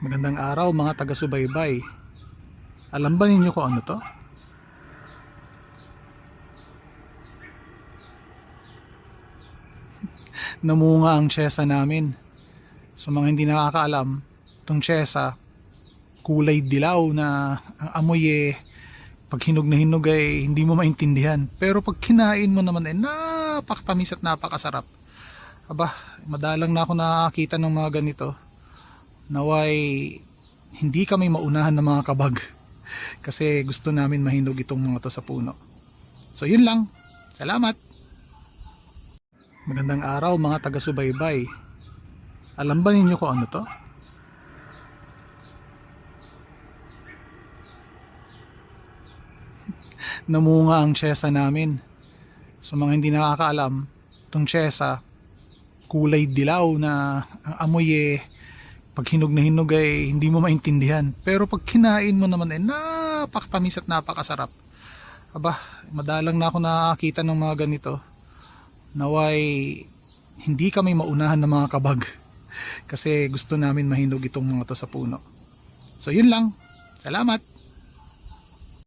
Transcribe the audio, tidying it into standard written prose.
Magandang araw mga taga-subaybay. Alam ba ninyo kung ano to? Namunga ang tsyesa namin. Sa mga hindi nakakaalam, itong tsyesa, kulay dilaw na ang amoy pag hinog na hinog ay hindi mo maintindihan. Pero pag kinain mo naman napakatamis at napakasarap. Aba, madalang na ako nakakita ng mga ganito. Naway hindi kami maunahan ng mga kabag kasi gusto namin mahinog itong mga to sa puno. So yun lang. Salamat. Magandang araw mga taga-subaybay. Alam ba ninyo kung ano to? Namunga ang tsyesa namin. Sa mga hindi nakakaalam, itong tsyesa, kulay dilaw na ang amoy pag hinog na hinog ay hindi mo maintindihan. Pero pag kinain mo naman napakatamis at napakasarap. Aba, madalang na ako nakakita ng mga ganito. Naway hindi kami maunahan ng mga kabag kasi gusto namin mahinog itong mga to sa puno. So yun lang. Salamat.